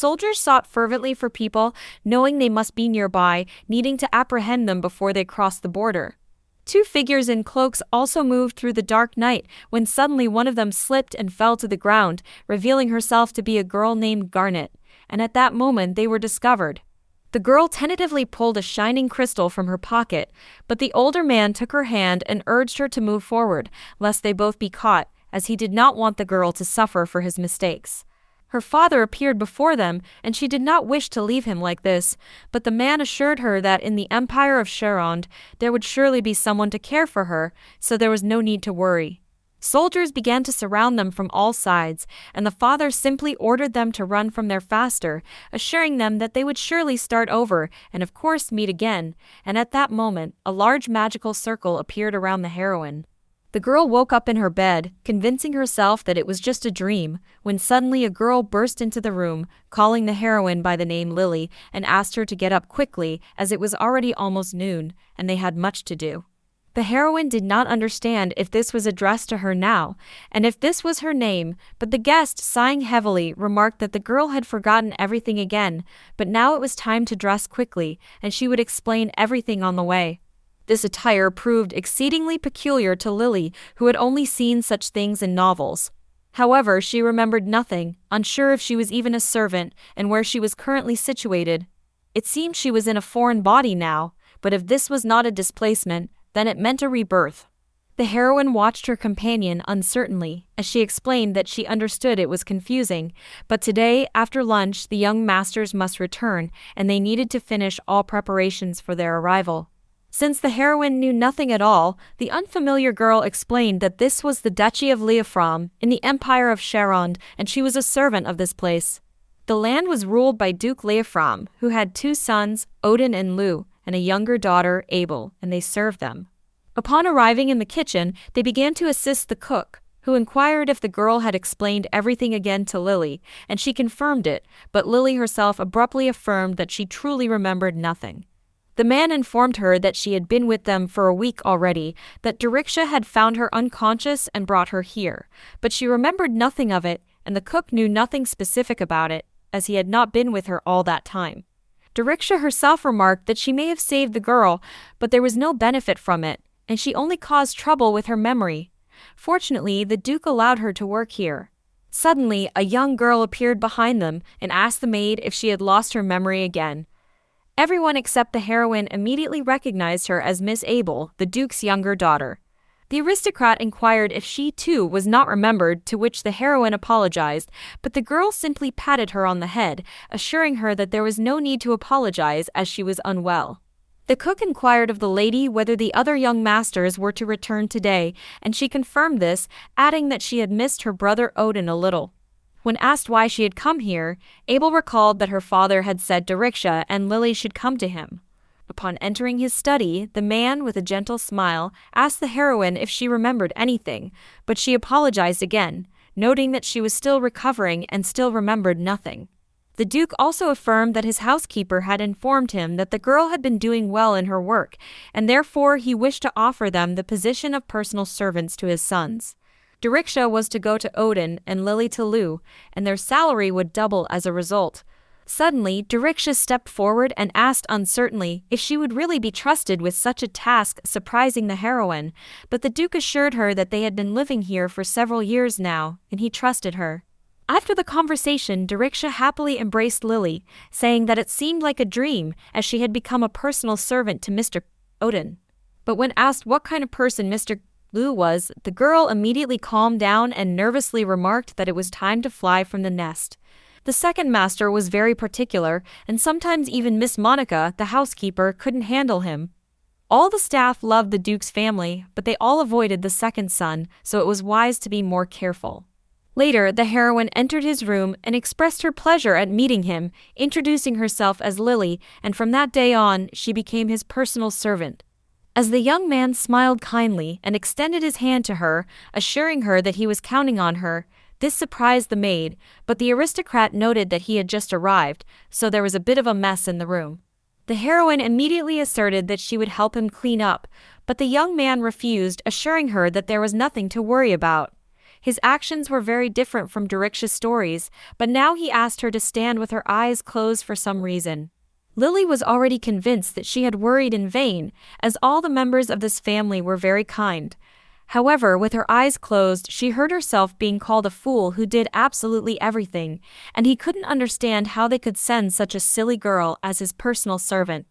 soldiers sought fervently for people, knowing they must be nearby, needing to apprehend them before they crossed the border. Two figures in cloaks also moved through the dark night, when suddenly one of them slipped and fell to the ground, revealing herself to be a girl named Garnet, and at that moment they were discovered. The girl tentatively pulled a shining crystal from her pocket, but the older man took her hand and urged her to move forward, lest they both be caught, as he did not want the girl to suffer for his mistakes. Her father appeared before them, and she did not wish to leave him like this, but the man assured her that in the Empire of Charonde there would surely be someone to care for her, so there was no need to worry. Soldiers began to surround them from all sides, and the father simply ordered them to run from there faster, assuring them that they would surely start over and of course meet again, and at that moment, a large magical circle appeared around the heroine. The girl woke up in her bed, convincing herself that it was just a dream, when suddenly a girl burst into the room, calling the heroine by the name Lily, and asked her to get up quickly, as it was already almost noon, and they had much to do. The heroine did not understand if this was addressed to her now, and if this was her name, but the guest, sighing heavily, remarked that the girl had forgotten everything again, but now it was time to dress quickly, and she would explain everything on the way. This attire proved exceedingly peculiar to Lily, who had only seen such things in novels. However, she remembered nothing, unsure if she was even a servant, and where she was currently situated. It seemed she was in a foreign body now, but if this was not a displacement, then it meant a rebirth. The heroine watched her companion uncertainly, as she explained that she understood it was confusing, but today, after lunch, the young masters must return, and they needed to finish all preparations for their arrival. Since the heroine knew nothing at all, the unfamiliar girl explained that this was the Duchy of Liafram, in the Empire of Charonde, and she was a servant of this place. The land was ruled by Duke Liafram, who had two sons, Odin and Lu, and a younger daughter, Abel, and they served them. Upon arriving in the kitchen, they began to assist the cook, who inquired if the girl had explained everything again to Lily, and she confirmed it, but Lily herself abruptly affirmed that she truly remembered nothing. The man informed her that she had been with them for a week already, that Deriksha had found her unconscious and brought her here, but she remembered nothing of it, and the cook knew nothing specific about it, as he had not been with her all that time. Deriksha herself remarked that she may have saved the girl, but there was no benefit from it, and she only caused trouble with her memory. Fortunately, the Duke allowed her to work here. Suddenly, a young girl appeared behind them and asked the maid if she had lost her memory again. Everyone except the heroine immediately recognized her as Miss Abel, the Duke's younger daughter. The aristocrat inquired if she too was not remembered, to which the heroine apologized, but the girl simply patted her on the head, assuring her that there was no need to apologize as she was unwell. The cook inquired of the lady whether the other young masters were to return today, and she confirmed this, adding that she had missed her brother Odin a little. When asked why she had come here, Abel recalled that her father had said Deriksha and Lily should come to him. Upon entering his study, the man, with a gentle smile, asked the heroine if she remembered anything, but she apologized again, noting that she was still recovering and still remembered nothing. The Duke also affirmed that his housekeeper had informed him that the girl had been doing well in her work, and therefore he wished to offer them the position of personal servants to his sons. Deriksha was to go to Odin and Lily to Lu, and their salary would double as a result. Suddenly, Deriksha stepped forward and asked uncertainly if she would really be trusted with such a task, surprising the heroine, but the Duke assured her that they had been living here for several years now, and he trusted her. After the conversation, Deriksha happily embraced Lily, saying that it seemed like a dream, as she had become a personal servant to Mr. Odin. But when asked what kind of person Mr. Lu was, the girl immediately calmed down and nervously remarked that it was time to fly from the nest. The second master was very particular, and sometimes even Miss Monica, the housekeeper, couldn't handle him. All the staff loved the Duke's family, but they all avoided the second son, so it was wise to be more careful. Later, the heroine entered his room and expressed her pleasure at meeting him, introducing herself as Lily, and from that day on, she became his personal servant. As the young man smiled kindly and extended his hand to her, assuring her that he was counting on her, this surprised the maid, but the aristocrat noted that he had just arrived, so there was a bit of a mess in the room. The heroine immediately asserted that she would help him clean up, but the young man refused, assuring her that there was nothing to worry about. His actions were very different from Diriksha's stories, but now he asked her to stand with her eyes closed for some reason. Lily was already convinced that she had worried in vain, as all the members of this family were very kind. However, with her eyes closed, she heard herself being called a fool who did absolutely everything, and he couldn't understand how they could send such a silly girl as his personal servant.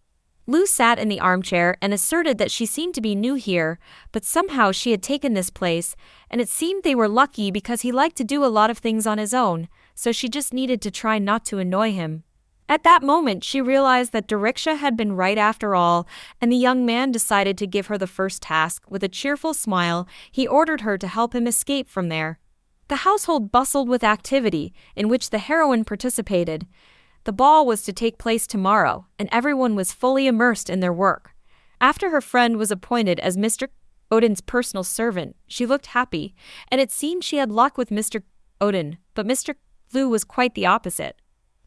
Lou sat in the armchair and asserted that she seemed to be new here, but somehow she had taken this place, and it seemed they were lucky because he liked to do a lot of things on his own, so she just needed to try not to annoy him. At that moment, she realized that Diriksha had been right after all, and the young man decided to give her the first task. With a cheerful smile, he ordered her to help him escape from there. The household bustled with activity, in which the heroine participated. The ball was to take place tomorrow, and everyone was fully immersed in their work. After her friend was appointed as Mr. Odin's personal servant, she looked happy, and it seemed she had luck with Mr. Odin, but Mr. Lou was quite the opposite.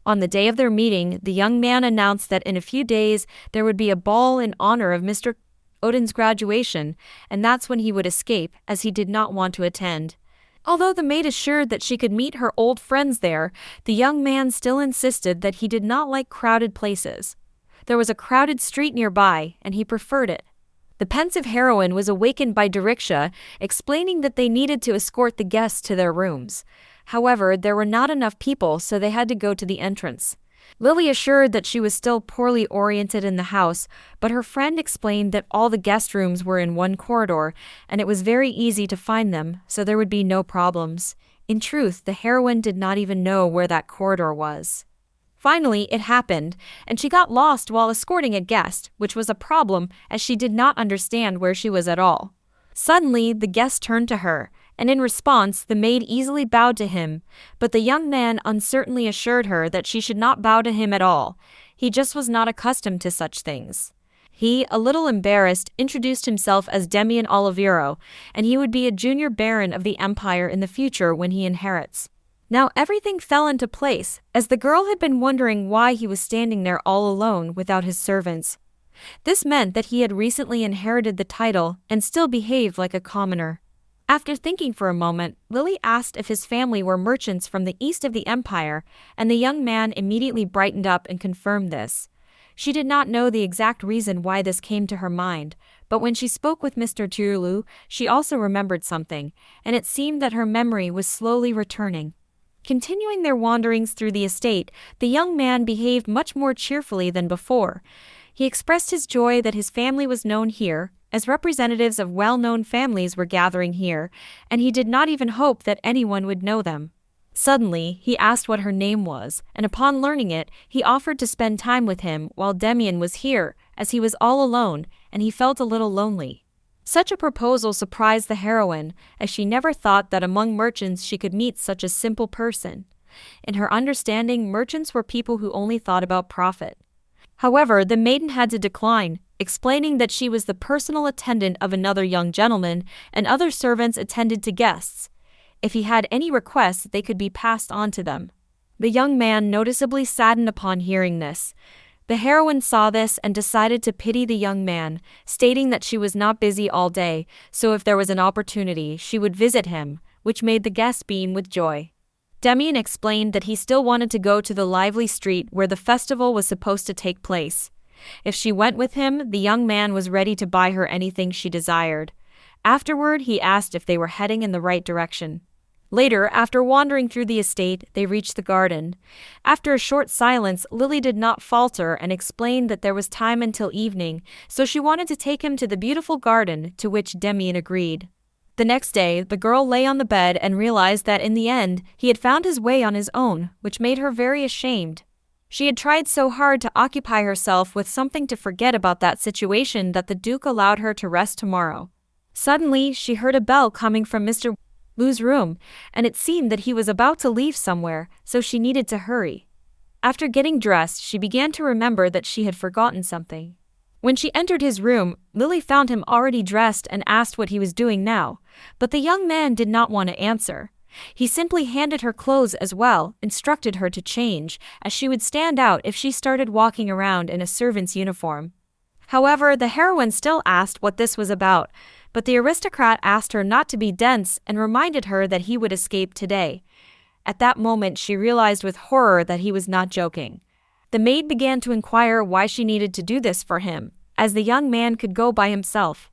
On the day of their meeting, the young man announced that in a few days there would be a ball in honor of Mr. Odin's graduation, and that's when he would escape, as he did not want to attend. Although the maid assured that she could meet her old friends there, the young man still insisted that he did not like crowded places. There was a crowded street nearby, and he preferred it. The pensive heroine was awakened by Diriksha, explaining that they needed to escort the guests to their rooms. However, there were not enough people, so they had to go to the entrance. Lily assured that she was still poorly oriented in the house, but her friend explained that all the guest rooms were in one corridor, and it was very easy to find them, so there would be no problems. In truth, the heroine did not even know where that corridor was. Finally, it happened, and she got lost while escorting a guest, which was a problem as she did not understand where she was at all. Suddenly, the guest turned to her, and in response, the maid easily bowed to him, but the young man uncertainly assured her that she should not bow to him at all. He just was not accustomed to such things. He, a little embarrassed, introduced himself as Demian Olivero, and he would be a junior baron of the empire in the future when he inherits. Now everything fell into place, as the girl had been wondering why he was standing there all alone without his servants. This meant that he had recently inherited the title and still behaved like a commoner. After thinking for a moment, Lily asked if his family were merchants from the east of the empire, and the young man immediately brightened up and confirmed this. She did not know the exact reason why this came to her mind, but when she spoke with Mr. Turlu, she also remembered something, and it seemed that her memory was slowly returning. Continuing their wanderings through the estate, the young man behaved much more cheerfully than before. He expressed his joy that his family was known here, as representatives of well-known families were gathering here, and he did not even hope that anyone would know them. Suddenly, he asked what her name was, and upon learning it, he offered to spend time with him while Demian was here, as he was all alone, and he felt a little lonely. Such a proposal surprised the heroine, as she never thought that among merchants she could meet such a simple person. In her understanding, merchants were people who only thought about profit. However, the maiden had to decline, explaining that she was the personal attendant of another young gentleman, and other servants attended to guests. If he had any requests, they could be passed on to them. The young man noticeably saddened upon hearing this. The heroine saw this and decided to pity the young man, stating that she was not busy all day, so if there was an opportunity, she would visit him, which made the guest beam with joy. Demian explained that he still wanted to go to the lively street where the festival was supposed to take place. If she went with him, the young man was ready to buy her anything she desired. Afterward, he asked if they were heading in the right direction. Later, after wandering through the estate, they reached the garden. After a short silence, Lily did not falter and explained that there was time until evening, so she wanted to take him to the beautiful garden, to which Demian agreed. The next day, the girl lay on the bed and realized that in the end, he had found his way on his own, which made her very ashamed. She had tried so hard to occupy herself with something to forget about that situation that the Duke allowed her to rest tomorrow. Suddenly, she heard a bell coming from Mr. Lu's room, and it seemed that he was about to leave somewhere, so she needed to hurry. After getting dressed, she began to remember that she had forgotten something. When she entered his room, Lily found him already dressed and asked what he was doing now, but the young man did not want to answer. He simply handed her clothes as well, instructed her to change, as she would stand out if she started walking around in a servant's uniform. However, the heroine still asked what this was about, but the aristocrat asked her not to be dense and reminded her that he would escape today. At that moment, she realized with horror that he was not joking. The maid began to inquire why she needed to do this for him, as the young man could go by himself.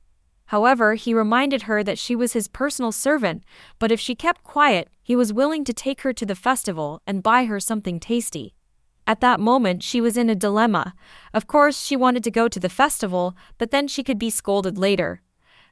However, he reminded her that she was his personal servant, but if she kept quiet, he was willing to take her to the festival and buy her something tasty. At that moment, she was in a dilemma. Of course, she wanted to go to the festival, but then she could be scolded later.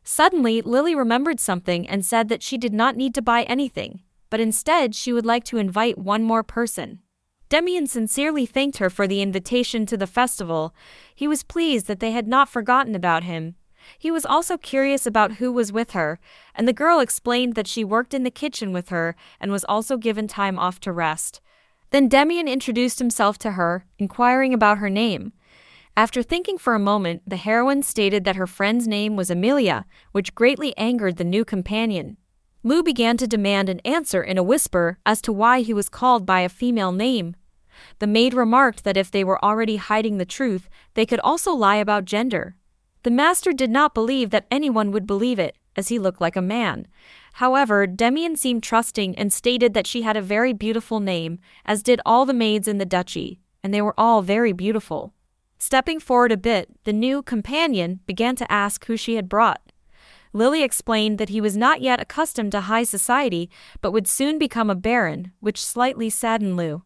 Suddenly, Lily remembered something and said that she did not need to buy anything, but instead she would like to invite one more person. Demian sincerely thanked her for the invitation to the festival. He was pleased that they had not forgotten about him. He was also curious about who was with her, and the girl explained that she worked in the kitchen with her and was also given time off to rest. Then Demian introduced himself to her, inquiring about her name. After thinking for a moment, the heroine stated that her friend's name was Amelia, which greatly angered the new companion. Lou began to demand an answer in a whisper as to why he was called by a female name. The maid remarked that if they were already hiding the truth, they could also lie about gender. The master did not believe that anyone would believe it, as he looked like a man. However, Demian seemed trusting and stated that she had a very beautiful name, as did all the maids in the duchy, and they were all very beautiful. Stepping forward a bit, the new companion began to ask who she had brought. Lily explained that he was not yet accustomed to high society, but would soon become a baron, which slightly saddened Lou.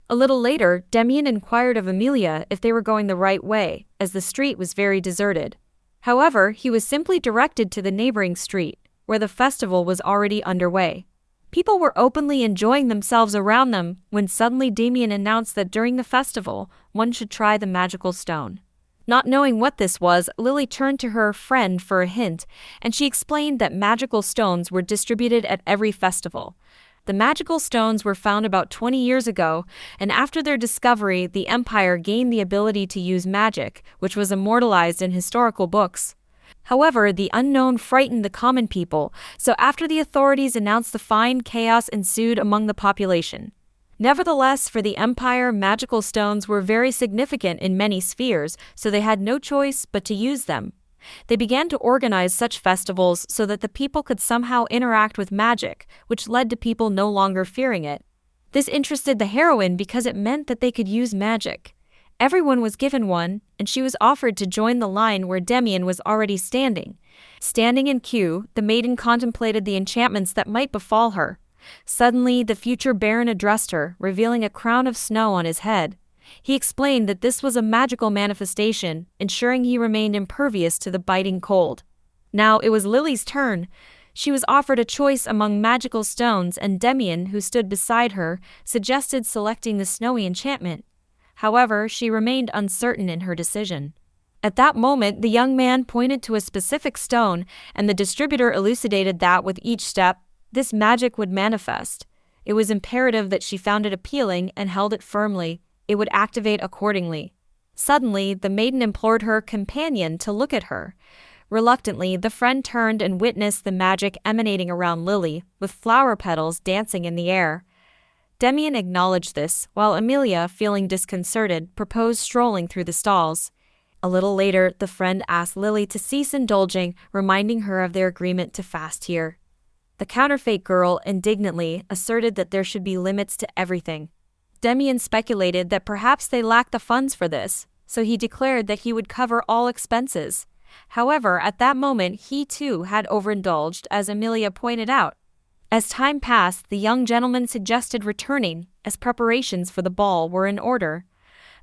A little later, Demian inquired of Amelia if they were going the right way, as the street was very deserted. However, he was simply directed to the neighboring street, where the festival was already underway. People were openly enjoying themselves around them when suddenly Demian announced that during the festival, one should try the magical stone. Not knowing what this was, Lily turned to her friend for a hint, and she explained that magical stones were distributed at every festival. The magical stones were found about 20 years ago, and after their discovery, the Empire gained the ability to use magic, which was immortalized in historical books. However, the unknown frightened the common people, so after the authorities announced the fine, chaos ensued among the population. Nevertheless, for the Empire, magical stones were very significant in many spheres, so they had no choice but to use them. They began to organize such festivals so that the people could somehow interact with magic, which led to people no longer fearing it. This interested the heroine because it meant that they could use magic. Everyone was given one, and she was offered to join the line where Demian was already standing. Standing in queue, the maiden contemplated the enchantments that might befall her. Suddenly, the future baron addressed her, revealing a crown of snow on his head. He explained that this was a magical manifestation, ensuring he remained impervious to the biting cold. Now it was Lily's turn. She was offered a choice among magical stones, and Demian, who stood beside her, suggested selecting the snowy enchantment. However, she remained uncertain in her decision. At that moment, the young man pointed to a specific stone, and the distributor elucidated that with each step, this magic would manifest. It was imperative that she found it appealing and held it firmly. It would activate accordingly. Suddenly, the maiden implored her companion to look at her. Reluctantly, the friend turned and witnessed the magic emanating around Lily, with flower petals dancing in the air. Demian acknowledged this, while Amelia, feeling disconcerted, proposed strolling through the stalls. A little later, the friend asked Lily to cease indulging, reminding her of their agreement to fast here. The counterfeit girl indignantly asserted that there should be limits to everything. Demian speculated that perhaps they lacked the funds for this, so he declared that he would cover all expenses. However, at that moment he too had overindulged, as Amelia pointed out. As time passed, the young gentleman suggested returning, as preparations for the ball were in order.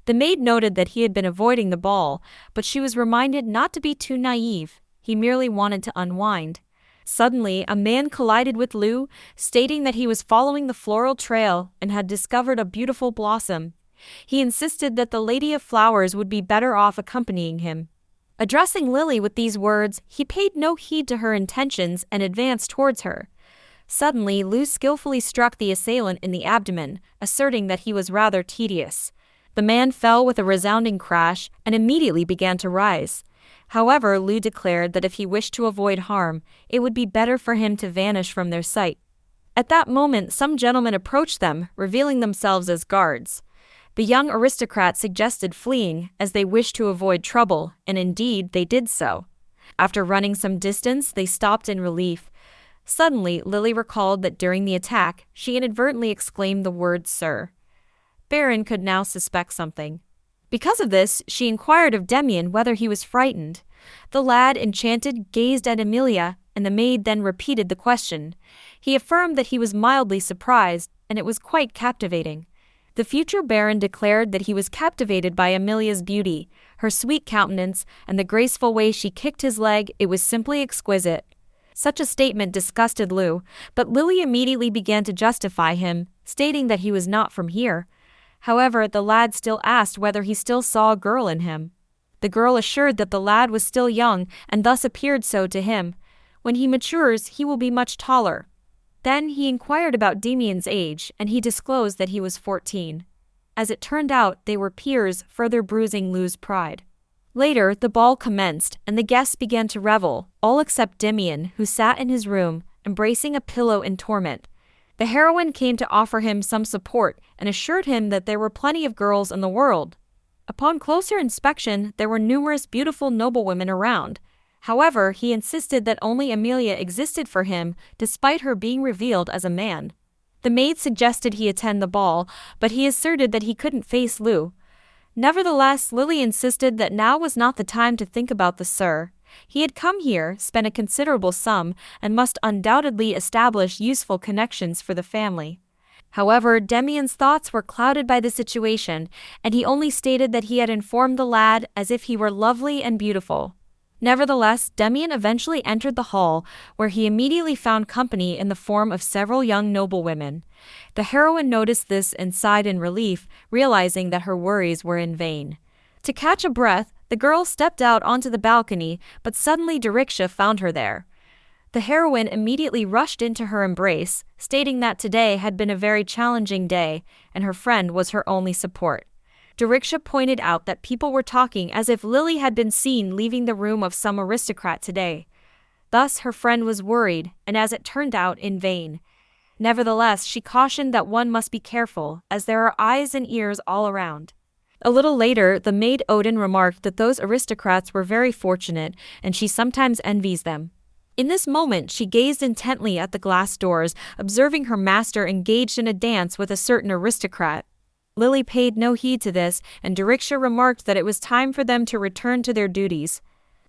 The maid noted that he had been avoiding the ball, but she was reminded not to be too naive. He merely wanted to unwind. Suddenly, a man collided with Lou, stating that he was following the floral trail and had discovered a beautiful blossom. He insisted that the Lady of Flowers would be better off accompanying him. Addressing Lily with these words, he paid no heed to her intentions and advanced towards her. Suddenly, Lou skillfully struck the assailant in the abdomen, asserting that he was rather tedious. The man fell with a resounding crash and immediately began to rise. However, Lou declared that if he wished to avoid harm, it would be better for him to vanish from their sight. At that moment, some gentlemen approached them, revealing themselves as guards. The young aristocrat suggested fleeing, as they wished to avoid trouble, and indeed they did so. After running some distance, they stopped in relief. Suddenly, Lily recalled that during the attack, she inadvertently exclaimed the word "Sir." Baron could now suspect something. Because of this, she inquired of Demian whether he was frightened. The lad, enchanted, gazed at Emilia, and the maid then repeated the question. He affirmed that he was mildly surprised, and it was quite captivating. The future Baron declared that he was captivated by Emilia's beauty, her sweet countenance, and the graceful way she kicked his leg. It was simply exquisite. Such a statement disgusted Lou, but Lily immediately began to justify him, stating that he was not from here. However, the lad still asked whether he still saw a girl in him. The girl assured that the lad was still young and thus appeared so to him. When he matures, he will be much taller. Then he inquired about Demian's age, and he disclosed that he was 14. As it turned out, they were peers, further bruising Lou's pride. Later, the ball commenced, and the guests began to revel, all except Demian, who sat in his room, embracing a pillow in torment. The heroine came to offer him some support and assured him that there were plenty of girls in the world. Upon closer inspection, there were numerous beautiful noblewomen around. However, he insisted that only Emilia existed for him, despite her being revealed as a man. The maid suggested he attend the ball, but he asserted that he couldn't face Lou. Nevertheless, Lily insisted that now was not the time to think about the Sir. He had come here, spent a considerable sum, and must undoubtedly establish useful connections for the family. However, Demian's thoughts were clouded by the situation, and he only stated that he had informed the lad as if he were lovely and beautiful. Nevertheless, Demian eventually entered the hall, where he immediately found company in the form of several young noblewomen. The heroine noticed this and sighed in relief, realizing that her worries were in vain. To catch a breath, the girl stepped out onto the balcony, but suddenly Deriksha found her there. The heroine immediately rushed into her embrace, stating that today had been a very challenging day, and her friend was her only support. Deriksha pointed out that people were talking as if Lily had been seen leaving the room of some aristocrat today. Thus her friend was worried, and as it turned out, in vain. Nevertheless, she cautioned that one must be careful, as there are eyes and ears all around. A little later, the maid Odin remarked that those aristocrats were very fortunate, and she sometimes envies them. In this moment, she gazed intently at the glass doors, observing her master engaged in a dance with a certain aristocrat. Lily paid no heed to this, and Deriksha remarked that it was time for them to return to their duties.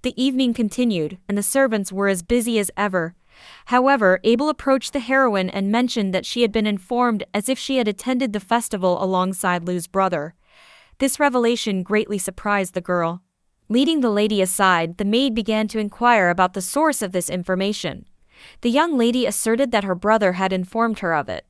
The evening continued, and the servants were as busy as ever. However, Abel approached the heroine and mentioned that she had been informed as if she had attended the festival alongside Lou's brother. This revelation greatly surprised the girl. Leading the lady aside, the maid began to inquire about the source of this information. The young lady asserted that her brother had informed her of it.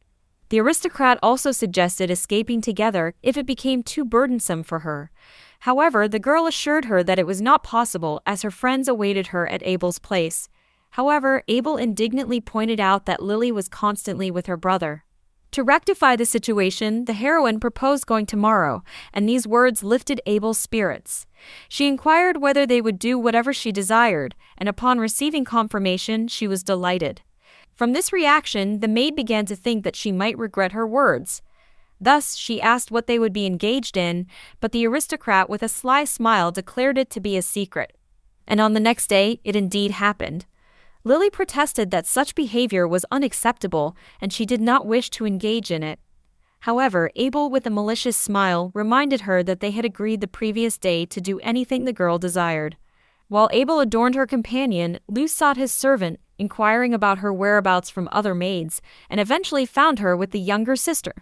The aristocrat also suggested escaping together if it became too burdensome for her. However, the girl assured her that it was not possible as her friends awaited her at Abel's place. However, Abel indignantly pointed out that Lily was constantly with her brother. To rectify the situation, the heroine proposed going tomorrow, and these words lifted Abel's spirits. She inquired whether they would do whatever she desired, and upon receiving confirmation, she was delighted. From this reaction, the maid began to think that she might regret her words. Thus, she asked what they would be engaged in, but the aristocrat with a sly smile declared it to be a secret. And on the next day, it indeed happened. Lily protested that such behavior was unacceptable, and she did not wish to engage in it. However, Abel with a malicious smile reminded her that they had agreed the previous day to do anything the girl desired. While Abel adorned her companion, Lou sought his servant, inquiring about her whereabouts from other maids, and eventually found her with the younger sister.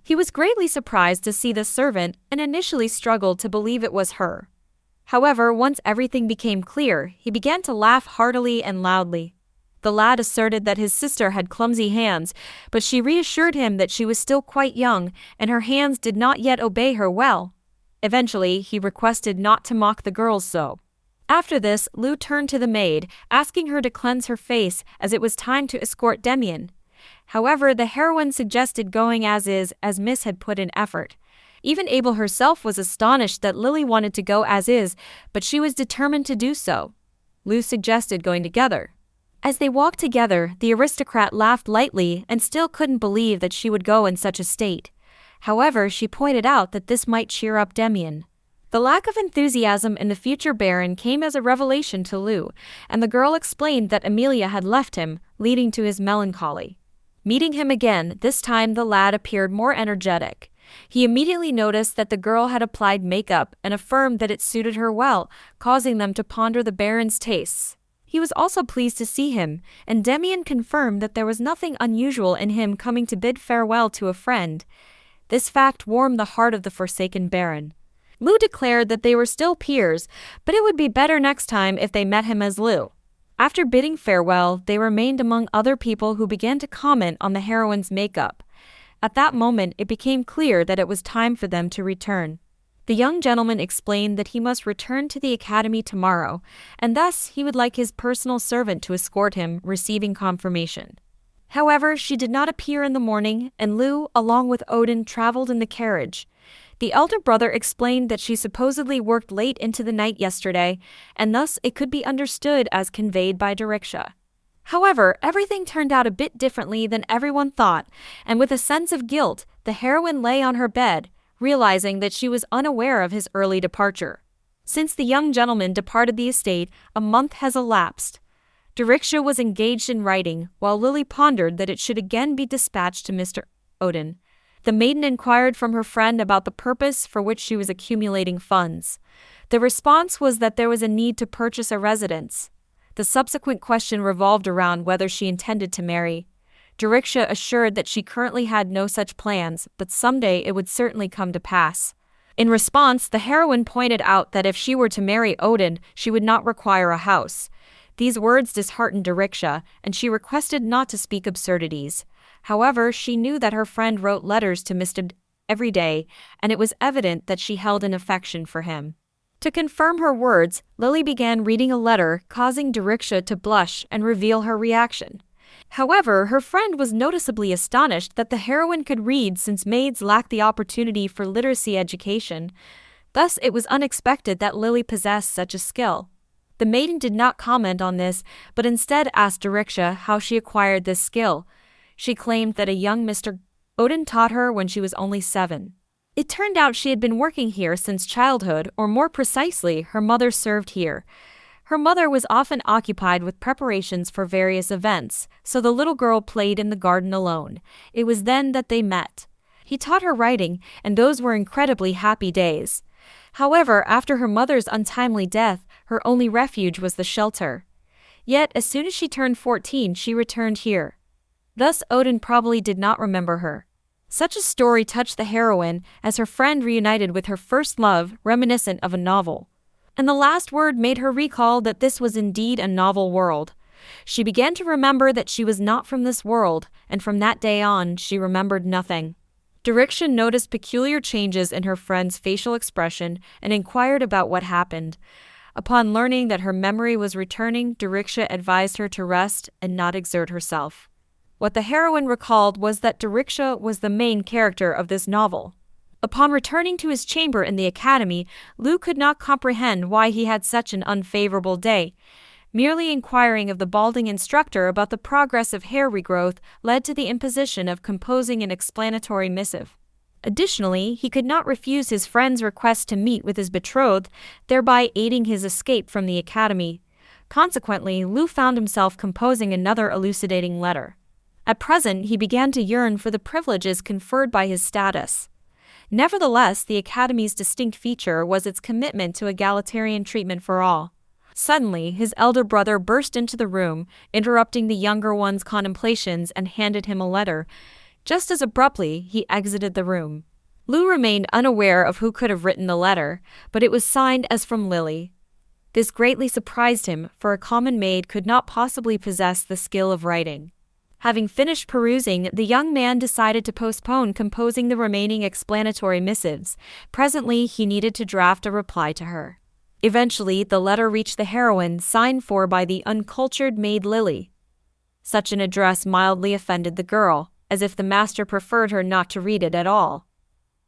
He was greatly surprised to see the servant and initially struggled to believe it was her. However, once everything became clear, he began to laugh heartily and loudly. The lad asserted that his sister had clumsy hands, but she reassured him that she was still quite young and her hands did not yet obey her well. Eventually, he requested not to mock the girls so. After this, Lou turned to the maid, asking her to cleanse her face as it was time to escort Demian. However, the heroine suggested going as is, as Miss had put in effort. Even Abel herself was astonished that Lily wanted to go as is, but she was determined to do so. Lou suggested going together. As they walked together, the aristocrat laughed lightly and still couldn't believe that she would go in such a state. However, she pointed out that this might cheer up Demian. The lack of enthusiasm in the future Baron came as a revelation to Lou, and the girl explained that Amelia had left him, leading to his melancholy. Meeting him again, this time the lad appeared more energetic. He immediately noticed that the girl had applied makeup and affirmed that it suited her well, causing them to ponder the Baron's tastes. He was also pleased to see him, and Demian confirmed that there was nothing unusual in him coming to bid farewell to a friend. This fact warmed the heart of the Forsaken Baron. Lou declared that they were still peers, but it would be better next time if they met him as Lou. After bidding farewell, they remained among other people who began to comment on the heroine's makeup. At that moment, it became clear that it was time for them to return. The young gentleman explained that he must return to the academy tomorrow, and thus he would like his personal servant to escort him, receiving confirmation. However, she did not appear in the morning, and Lou, along with Odin, traveled in the carriage. The elder brother explained that she supposedly worked late into the night yesterday, and thus it could be understood as conveyed by Deriksha. However, everything turned out a bit differently than everyone thought, and with a sense of guilt, the heroine lay on her bed, realizing that she was unaware of his early departure. Since the young gentleman departed the estate, a month has elapsed. Deriksha was engaged in writing, while Lily pondered that it should again be dispatched to Mr. Odin. The maiden inquired from her friend about the purpose for which she was accumulating funds. The response was that there was a need to purchase a residence. The subsequent question revolved around whether she intended to marry. Deriksha assured that she currently had no such plans, but someday it would certainly come to pass. In response, the heroine pointed out that if she were to marry Odin, she would not require a house. These words disheartened Deriksha, and she requested not to speak absurdities. However, she knew that her friend wrote letters to Mr. every day, and it was evident that she held an affection for him. To confirm her words, Lily began reading a letter, causing Deriksha to blush and reveal her reaction. However, her friend was noticeably astonished that the heroine could read since maids lacked the opportunity for literacy education. Thus, it was unexpected that Lily possessed such a skill. The maiden did not comment on this, but instead asked Deriksha how she acquired this skill. She claimed that a young Mr. Odin taught her when she was only 7. It turned out she had been working here since childhood, or more precisely, her mother served here. Her mother was often occupied with preparations for various events, so the little girl played in the garden alone. It was then that they met. He taught her writing, and those were incredibly happy days. However, after her mother's untimely death, her only refuge was the shelter. Yet, as soon as she turned 14, she returned here. Thus, Odin probably did not remember her. Such a story touched the heroine, as her friend reunited with her first love, reminiscent of a novel. And the last word made her recall that this was indeed a novel world. She began to remember that she was not from this world, and from that day on, she remembered nothing. Deriksha noticed peculiar changes in her friend's facial expression and inquired about what happened. Upon learning that her memory was returning, Deriksha advised her to rest and not exert herself. What the heroine recalled was that Deriksha was the main character of this novel. Upon returning to his chamber in the academy, Lou could not comprehend why he had such an unfavorable day. Merely inquiring of the balding instructor about the progress of hair regrowth led to the imposition of composing an explanatory missive. Additionally, he could not refuse his friend's request to meet with his betrothed, thereby aiding his escape from the academy. Consequently, Lou found himself composing another elucidating letter. At present, he began to yearn for the privileges conferred by his status. Nevertheless, the Academy's distinct feature was its commitment to egalitarian treatment for all. Suddenly, his elder brother burst into the room, interrupting the younger one's contemplations, and handed him a letter. Just as abruptly, he exited the room. Lou remained unaware of who could have written the letter, but it was signed as from Lily. This greatly surprised him, for a common maid could not possibly possess the skill of writing. Having finished perusing, the young man decided to postpone composing the remaining explanatory missives. Presently, he needed to draft a reply to her. Eventually, the letter reached the heroine, signed for by the uncultured maid Lily. Such an address mildly offended the girl, as if the master preferred her not to read it at all.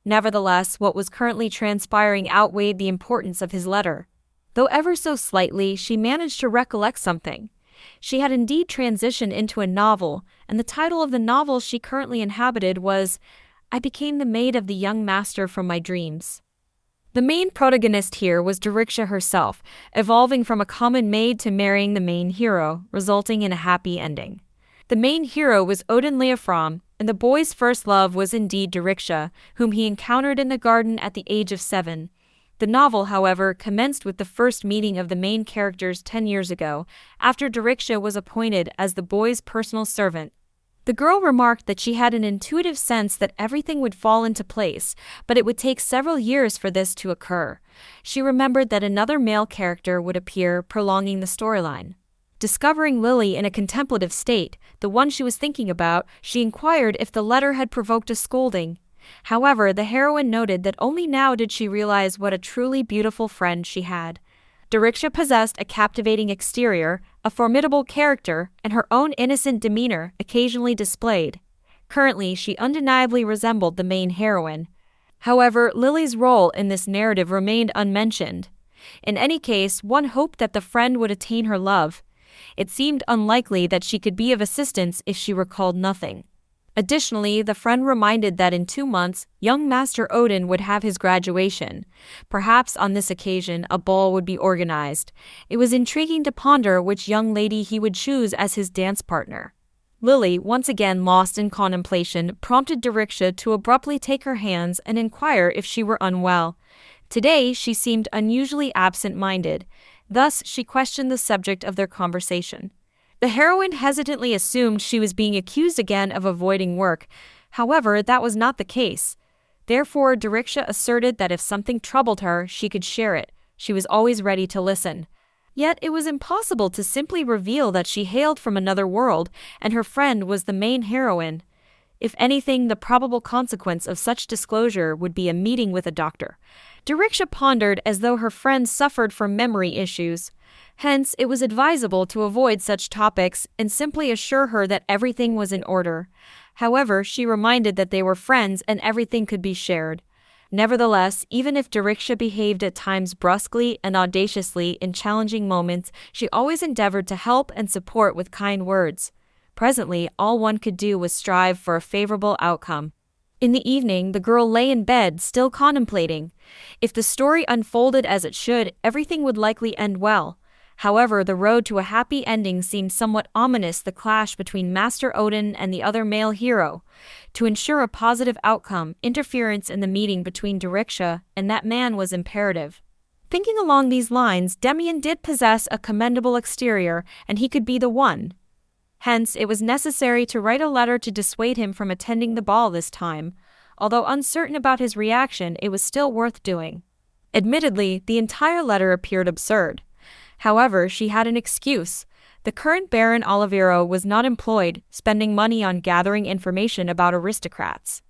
Nevertheless, what was currently transpiring outweighed the importance of his letter. Though ever so slightly, she managed to recollect something. She had indeed transitioned into a novel, and the title of the novel she currently inhabited was, "I Became the Maid of the Young Master from My Dreams." The main protagonist here was Diriksha herself, evolving from a common maid to marrying the main hero, resulting in a happy ending. The main hero was Odin Leofram, and the boy's first love was indeed Diriksha, whom he encountered in the garden at the age of 7. The novel, however, commenced with the first meeting of the main characters 10 years ago, after Diriksha was appointed as the boy's personal servant. The girl remarked that she had an intuitive sense that everything would fall into place, but it would take several years for this to occur. She remembered that another male character would appear, prolonging the storyline. Discovering Lily in a contemplative state, the one she was thinking about, she inquired if the letter had provoked a scolding. However, the heroine noted that only now did she realize what a truly beautiful friend she had. Diriksha possessed a captivating exterior, a formidable character, and her own innocent demeanor occasionally displayed. Currently, she undeniably resembled the main heroine. However, Lily's role in this narrative remained unmentioned. In any case, one hoped that the friend would attain her love. It seemed unlikely that she could be of assistance if she recalled nothing. Additionally, the friend reminded that in 2 months, young Master Odin would have his graduation. Perhaps on this occasion, a ball would be organized. It was intriguing to ponder which young lady he would choose as his dance partner. Lily, once again lost in contemplation, prompted Diriksha to abruptly take her hands and inquire if she were unwell. Today, she seemed unusually absent-minded. Thus, she questioned the subject of their conversation. The heroine hesitantly assumed she was being accused again of avoiding work. However, that was not the case. Therefore, Diriksha asserted that if something troubled her, she could share it. She was always ready to listen. Yet it was impossible to simply reveal that she hailed from another world, and her friend was the main heroine. If anything, the probable consequence of such disclosure would be a meeting with a doctor. Diriksha pondered as though her friend suffered from memory issues. Hence, it was advisable to avoid such topics and simply assure her that everything was in order. However, she reminded that they were friends and everything could be shared. Nevertheless, even if Diriksha behaved at times brusquely and audaciously in challenging moments, she always endeavored to help and support with kind words. Presently, all one could do was strive for a favorable outcome. In the evening, the girl lay in bed, still contemplating. If the story unfolded as it should, everything would likely end well. However, the road to a happy ending seemed somewhat ominous. The clash between Master Odin and the other male hero. To ensure a positive outcome, interference in the meeting between Diriksha and that man was imperative. Thinking along these lines, Demian did possess a commendable exterior, and he could be the one. Hence, it was necessary to write a letter to dissuade him from attending the ball this time. Although uncertain about his reaction, it was still worth doing. Admittedly, the entire letter appeared absurd. However, she had an excuse. The current Baron Olivero was not employed, spending money on gathering information about aristocrats.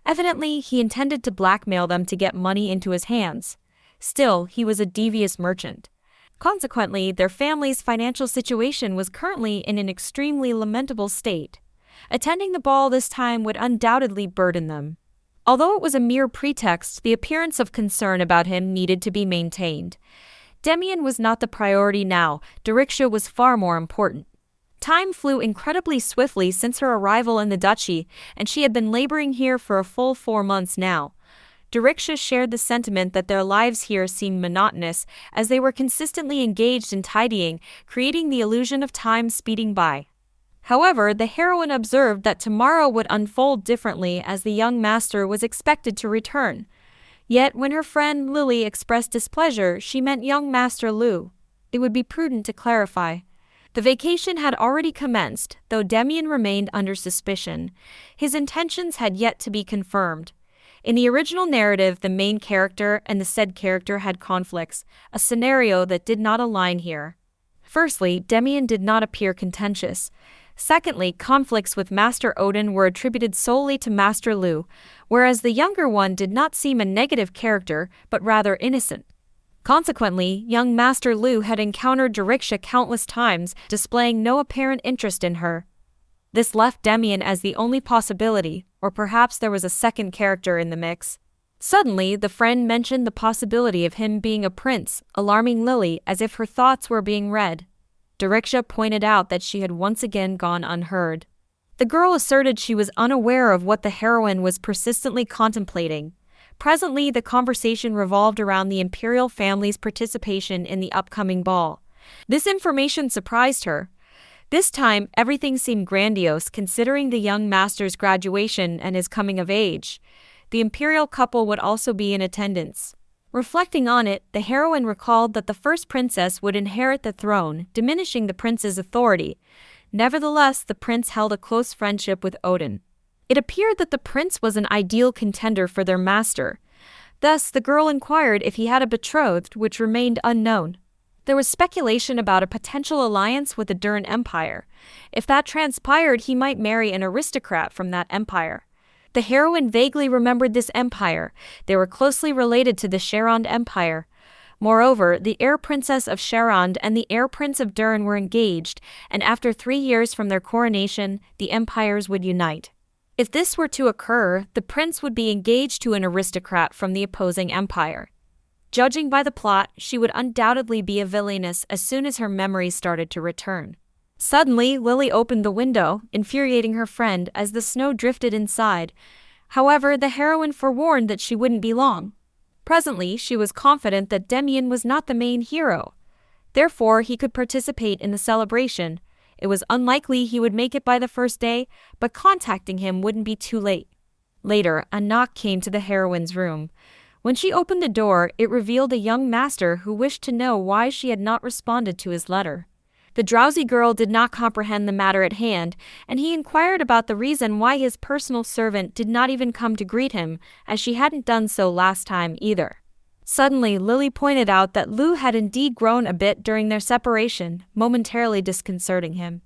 Evidently, he intended to blackmail them to get money into his hands. Still, he was a devious merchant. Consequently, their family's financial situation was currently in an extremely lamentable state. Attending the ball this time would undoubtedly burden them. Although it was a mere pretext, the appearance of concern about him needed to be maintained. Demian was not the priority now. Diriksha was far more important. Time flew incredibly swiftly since her arrival in the duchy, and she had been laboring here for a full 4 months now. Diriksha shared the sentiment that their lives here seemed monotonous, as they were consistently engaged in tidying, creating the illusion of time speeding by. However, the heroine observed that tomorrow would unfold differently as the young master was expected to return. Yet, when her friend Lily expressed displeasure, she meant young Master Lu. It would be prudent to clarify. The vacation had already commenced, though Demian remained under suspicion. His intentions had yet to be confirmed. In the original narrative, the main character and the said character had conflicts, a scenario that did not align here. Firstly, Demian did not appear contentious. Secondly, conflicts with Master Odin were attributed solely to Master Lu, whereas the younger one did not seem a negative character, but rather innocent. Consequently, young Master Lu had encountered Diriksha countless times, displaying no apparent interest in her. This left Demian as the only possibility, or perhaps there was a second character in the mix. Suddenly, the friend mentioned the possibility of him being a prince, alarming Lily as if her thoughts were being read. Diriksha pointed out that she had once again gone unheard. The girl asserted she was unaware of what the heroine was persistently contemplating. Presently, the conversation revolved around the imperial family's participation in the upcoming ball. This information surprised her. This time, everything seemed grandiose considering the young master's graduation and his coming of age. The imperial couple would also be in attendance. Reflecting on it, the heroine recalled that the first princess would inherit the throne, diminishing the prince's authority. Nevertheless, the prince held a close friendship with Odin. It appeared that the prince was an ideal contender for their master. Thus, the girl inquired if he had a betrothed, which remained unknown. There was speculation about a potential alliance with the Durin Empire. If that transpired, he might marry an aristocrat from that empire. The heroine vaguely remembered this empire. They were closely related to the Sharond Empire. Moreover, the heir princess of Sharond and the heir prince of Durin were engaged, and after 3 years from their coronation, the empires would unite. If this were to occur, the prince would be engaged to an aristocrat from the opposing empire. Judging by the plot, she would undoubtedly be a villainess as soon as her memories started to return. Suddenly, Lily opened the window, infuriating her friend as the snow drifted inside. However, the heroine forewarned that she wouldn't be long. Presently, she was confident that Demian was not the main hero. Therefore, he could participate in the celebration. It was unlikely he would make it by the first day, but contacting him wouldn't be too late. Later, a knock came to the heroine's room. When she opened the door, it revealed a young master who wished to know why she had not responded to his letter. The drowsy girl did not comprehend the matter at hand, and he inquired about the reason why his personal servant did not even come to greet him, as she hadn't done so last time either. Suddenly, Lily pointed out that Lou had indeed grown a bit during their separation, momentarily disconcerting him.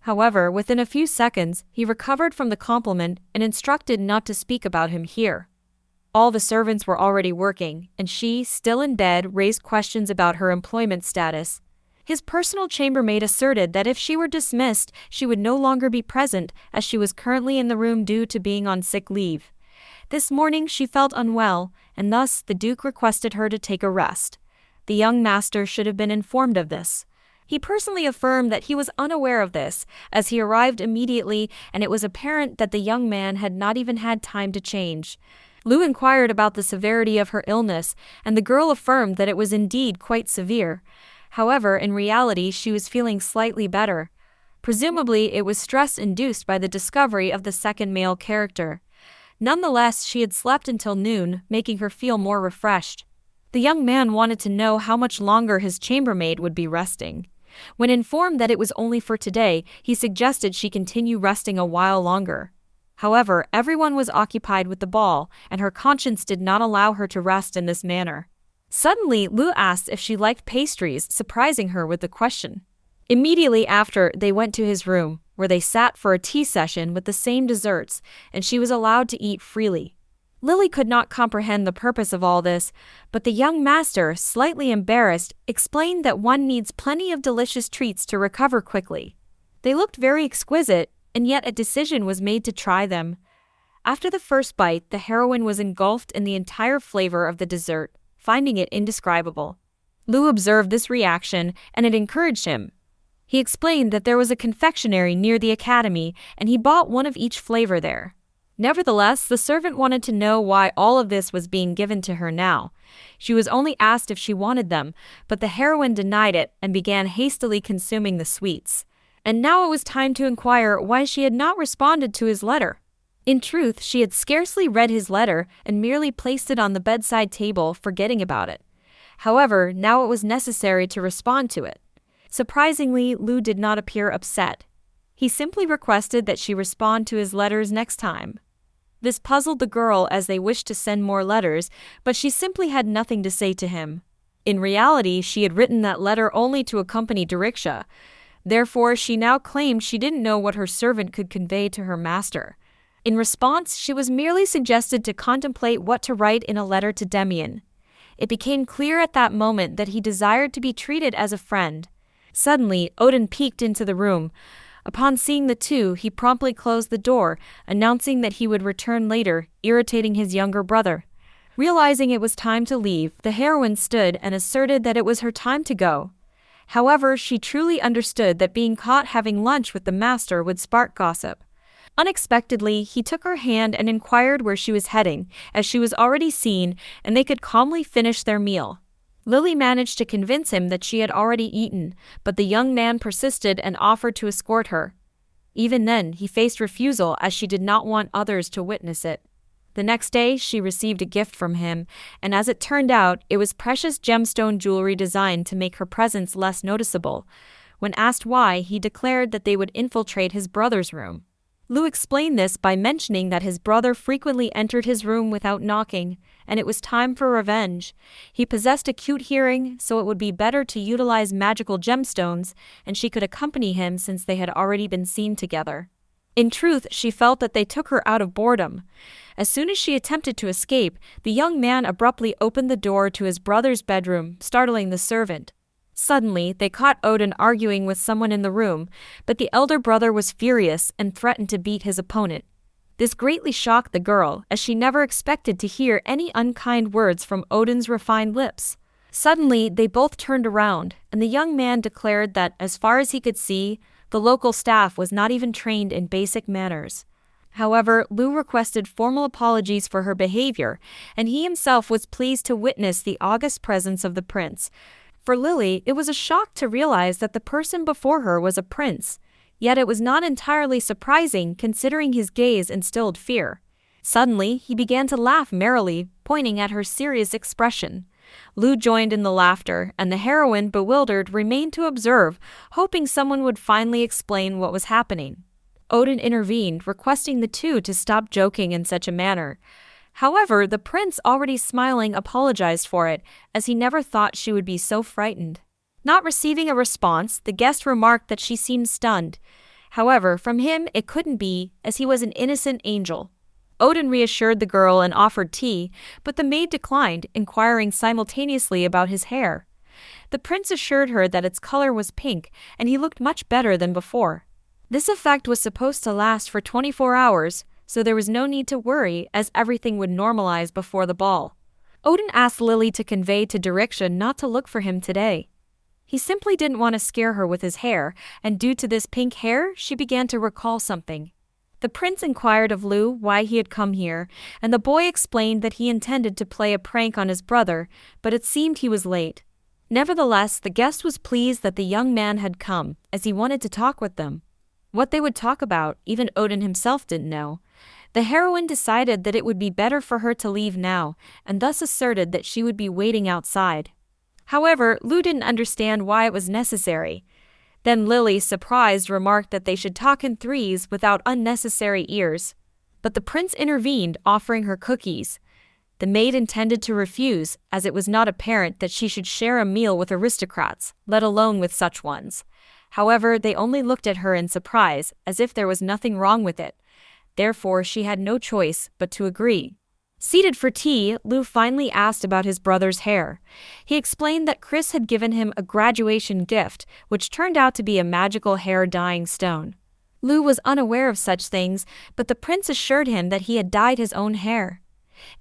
However, within a few seconds, he recovered from the compliment and instructed not to speak about him here. All the servants were already working, and she, still in bed, raised questions about her employment status. His personal chambermaid asserted that if she were dismissed, she would no longer be present, as she was currently in the room due to being on sick leave. This morning she felt unwell, and thus the Duke requested her to take a rest. The young master should have been informed of this. He personally affirmed that he was unaware of this, as he arrived immediately, and it was apparent that the young man had not even had time to change. Lou inquired about the severity of her illness, and the girl affirmed that it was indeed quite severe. However, in reality, she was feeling slightly better. Presumably, it was stress induced by the discovery of the second male character. Nonetheless, she had slept until noon, making her feel more refreshed. The young man wanted to know how much longer his chambermaid would be resting. When informed that it was only for today, he suggested she continue resting a while longer. However, everyone was occupied with the ball, and her conscience did not allow her to rest in this manner. Suddenly, Lou asked if she liked pastries, surprising her with the question. Immediately after, they went to his room, where they sat for a tea session with the same desserts, and she was allowed to eat freely. Lily could not comprehend the purpose of all this, but the young master, slightly embarrassed, explained that one needs plenty of delicious treats to recover quickly. They looked very exquisite, and yet a decision was made to try them. After the first bite, the heroine was engulfed in the entire flavor of the dessert, finding it indescribable. Lou observed this reaction, and it encouraged him. He explained that there was a confectionery near the academy, and he bought one of each flavor there. Nevertheless, the servant wanted to know why all of this was being given to her now. She was only asked if she wanted them, but the heroine denied it and began hastily consuming the sweets. And now it was time to inquire why she had not responded to his letter. In truth, she had scarcely read his letter and merely placed it on the bedside table, forgetting about it. However, now it was necessary to respond to it. Surprisingly, Lou did not appear upset. He simply requested that she respond to his letters next time. This puzzled the girl as they wished to send more letters, but she simply had nothing to say to him. In reality, she had written that letter only to accompany Diriksha. Therefore, she now claimed she didn't know what her servant could convey to her master. In response, she was merely suggested to contemplate what to write in a letter to Demian. It became clear at that moment that he desired to be treated as a friend. Suddenly, Odin peeked into the room. Upon seeing the two, he promptly closed the door, announcing that he would return later, irritating his younger brother. Realizing it was time to leave, the heroine stood and asserted that it was her time to go. However, she truly understood that being caught having lunch with the master would spark gossip. Unexpectedly, he took her hand and inquired where she was heading, as she was already seen, and they could calmly finish their meal. Lily managed to convince him that she had already eaten, but the young man persisted and offered to escort her. Even then, he faced refusal as she did not want others to witness it. The next day, she received a gift from him, and as it turned out, it was precious gemstone jewelry designed to make her presence less noticeable. When asked why, he declared that they would infiltrate his brother's room. Lou explained this by mentioning that his brother frequently entered his room without knocking, and it was time for revenge. He possessed acute hearing, so it would be better to utilize magical gemstones, and she could accompany him since they had already been seen together. In truth, she felt that they took her out of boredom. As soon as she attempted to escape, the young man abruptly opened the door to his brother's bedroom, startling the servant. Suddenly, they caught Odin arguing with someone in the room, but the elder brother was furious and threatened to beat his opponent. This greatly shocked the girl, as she never expected to hear any unkind words from Odin's refined lips. Suddenly, they both turned around, and the young man declared that, as far as he could see, the local staff was not even trained in basic manners. However, Lou requested formal apologies for her behavior, and he himself was pleased to witness the august presence of the prince. For Lily, it was a shock to realize that the person before her was a prince, yet it was not entirely surprising considering his gaze instilled fear. Suddenly, he began to laugh merrily, pointing at her serious expression. Lou joined in the laughter, and the heroine, bewildered, remained to observe, hoping someone would finally explain what was happening. Odin intervened, requesting the two to stop joking in such a manner. However, the prince, already smiling, apologized for it, as he never thought she would be so frightened. Not receiving a response, the guest remarked that she seemed stunned. However, from him it couldn't be, as he was an innocent angel. Odin reassured the girl and offered tea, but the maid declined, inquiring simultaneously about his hair. The prince assured her that its color was pink, and he looked much better than before. This effect was supposed to last for 24 hours, so there was no need to worry, as everything would normalize before the ball. Odin asked Lily to convey to Diriksha not to look for him today. He simply didn't want to scare her with his hair, and due to this pink hair, she began to recall something. The prince inquired of Lou why he had come here, and the boy explained that he intended to play a prank on his brother, but it seemed he was late. Nevertheless, the guest was pleased that the young man had come, as he wanted to talk with them. What they would talk about, even Odin himself didn't know. The heroine decided that it would be better for her to leave now, and thus asserted that she would be waiting outside. However, Lou didn't understand why it was necessary. Then Lily, surprised, remarked that they should talk in threes without unnecessary ears. But the prince intervened, offering her cookies. The maid intended to refuse, as it was not apparent that she should share a meal with aristocrats, let alone with such ones. However, they only looked at her in surprise, as if there was nothing wrong with it. Therefore, she had no choice but to agree. Seated for tea, Lou finally asked about his brother's hair. He explained that Chris had given him a graduation gift, which turned out to be a magical hair-dyeing stone. Lou was unaware of such things, but the prince assured him that he had dyed his own hair.